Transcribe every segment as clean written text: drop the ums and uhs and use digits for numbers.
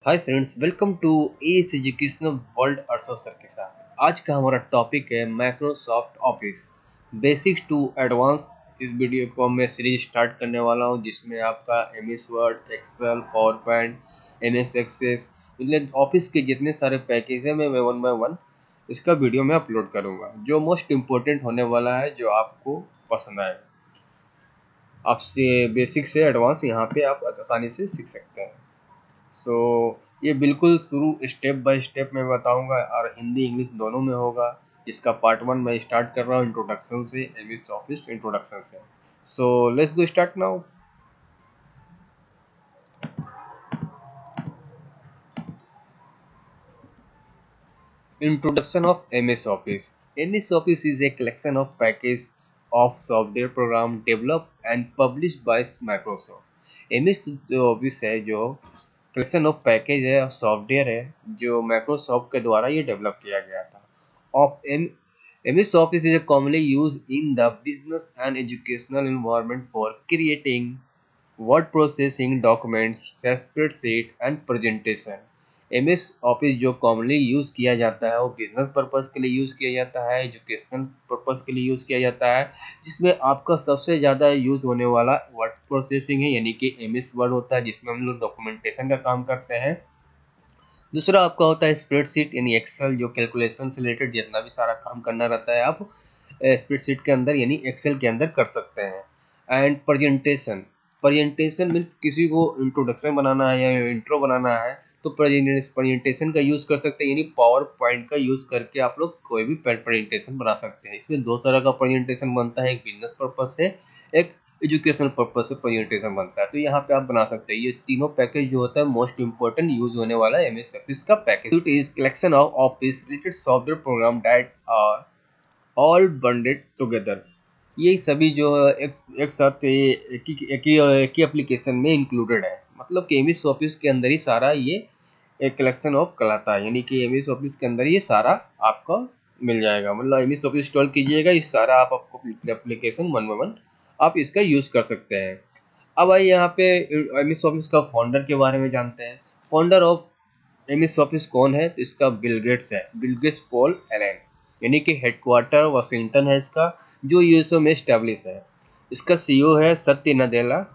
Hi friends, welcome to edge educational world Arso sir के साथ। आज का हमारा टॉपिक है Microsoft Office basics to advance. इस वीडियो को मैं सीरीज स्टार्ट करने वाला हूं जिसमें आपका M S Word, Excel, PowerPoint, M S Access, मतलब ऑफिस के जितने सारे पैकेज हैं मैं वन बाय वन इसका वीडियो में अपलोड करूंगा, जो मोस्ट इम्पोर्टेंट होने वाला है, जो आपको पसंद आएगा। आपसे बेसिक से एडवांस यहाँ पे आप आसानी से सीख सकते हैं। सो ये बिल्कुल शुरू स्टेप बाय स्टेप मैं बताऊंगा और हिंदी इंग्लिश दोनों में होगा। जिसका पार्ट 1 मैं स्टार्ट कर रहा हूँ इंट्रोडक्शन से, एमएस ऑफिस इंट्रोडक्शन से। So let's go start now. Introduction of MS Office. MS Office is a collection of packages of software program developed and published by Microsoft. MS जो office है, जो collection of package है और software है जो Microsoft के द्वारा ये डेवलप किया गया था। Of MS Office is commonly used in the business and educational environment for creating word processing, documents, spreadsheet and presentation. MS office जो कॉमनली यूज़ किया जाता है वो बिजनेस पर्पज़ के लिए यूज़ किया जाता है, एजुकेशनल पर्पज़ के लिए यूज़ किया जाता है, जिसमें आपका सबसे ज़्यादा यूज़ होने वाला वर्ड प्रोसेसिंग है, यानी कि एमएस वर्ड होता है जिसमें हम लोग डॉक्यूमेंटेशन का काम करते हैं। दूसरा आपका होता है स्प्रेडशीट यानी एक्सेल, जो कैलकुलेशन से रिलेटेड जितना भी सारा काम करना रहता है आप स्प्रेडशीट के अंदर यानी एक्सेल के अंदर कर सकते हैं। एंड प्रेजेंटेशन, प्रेजेंटेशन मीन किसी को इंट्रोडक्शन बनाना है या इंट्रो बनाना है तो प्रेजेंटेशन का यूज़ कर सकते हैं, यानी पावर पॉइंट का यूज़ करके आप लोग कोई भी प्रेजेंटेशन बना सकते हैं। इसमें दो तरह का प्रेजेंटेशन बनता है, एक बिजनेस पर्पज से, एक एजुकेशनल पर्पज से प्रेजेंटेशन बनता है। तो यहाँ पे आप बना सकते हैं। ये तीनों पैकेज जो होता है मोस्ट इंपॉर्टेंट यूज होने वाला है एमएस ऑफिस का package. It is collection of office related software program that are all bunded together. ये सभी जो है एक साथ एक ही एप्लीकेशन में इंक्लूडेड है। मतलब कि एमएस ऑफिस के अंदर ही सारा ये एक कलेक्शन ऑफ कहलाता है, यानी कि एमएस ऑफिस के अंदर ये सारा आपको मिल जाएगा। मतलब एमएस ऑफिस इंस्टॉल कीजिएगा, ये सारा आपको एप्लीकेशन वन बाय वन आप इसका यूज़ कर सकते हैं। अब आइए यहाँ पे एमएस ऑफिस का फाउंडर के बारे में जानते हैं। फाउंडर ऑफ एमएस ऑफिस कौन है? तो इसका बिल गेट्स है, बिल गेट्स पॉल एलन, यानी कि हेडक्वार्टर वाशिंगटन है इसका, जो यूएसए में स्टैब्लिश है। इसका सीईओ है सत्य नदेला,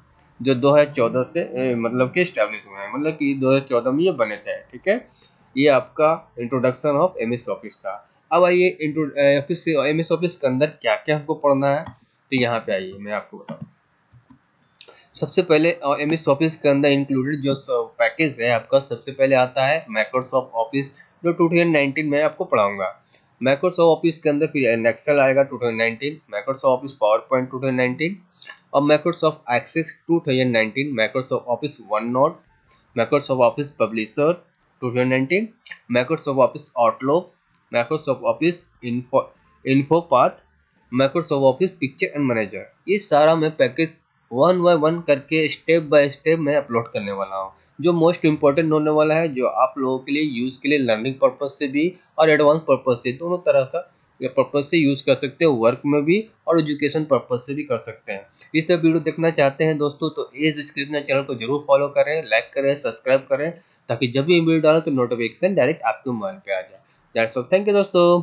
जो 2014 से मतलब कि स्टैब्लिश हुए हैं, मतलब कि 2014 में ये बने थे। ठीक है, ये आपका इंट्रोडक्शन ऑफ एमएस ऑफिस था। अब आइए ऑफिस एमएस ऑफिस के अंदर क्या क्या हमको पढ़ना है, तो यहाँ पे आइए मैं आपको बताऊँ। सबसे पहले एमएस ऑफिस के अंदर इंक्लूडेड जो पैकेज है आपका, सबसे पहले आता है माइक्रोसॉफ्ट ऑफिस, जो 2019 में आपको पढ़ाऊंगा। माइक्रोसॉफ्ट ऑफिस के अंदर फिर एक्सेल आएगा 2019, माइक्रोसॉफ्ट ऑफिस पावर पॉइंट 2019, और Microsoft Access 2019, Microsoft Office OneNote, Microsoft Office Publisher 2019, Microsoft Office Outlook, Microsoft Office InfoPath, Microsoft Office Picture and Manager. ये सारा मैं पैकेज वन बाय वन करके step by step मैं upload करने वाला हूँ, जो मोस्ट इम्पोर्टेंट होने वाला है, जो आप लोगों के लिए यूज़ के लिए लर्निंग पर्पज से भी और एडवांस पर्पज से, दोनों तरह का ये पर्पज से यूज़ कर सकते हैं, वर्क में भी और एजुकेशन पर्पज से भी कर सकते हैं। इस तरह वीडियो देखना चाहते हैं दोस्तों तो एज एजुकेशन चैनल को जरूर फॉलो करें, लाइक करें, सब्सक्राइब करें, ताकि जब भी वीडियो डालें तो नोटिफिकेशन डायरेक्ट आपके मोबाइल पे आ जाए। दैट्स ऑल, थैंक यू दोस्तों।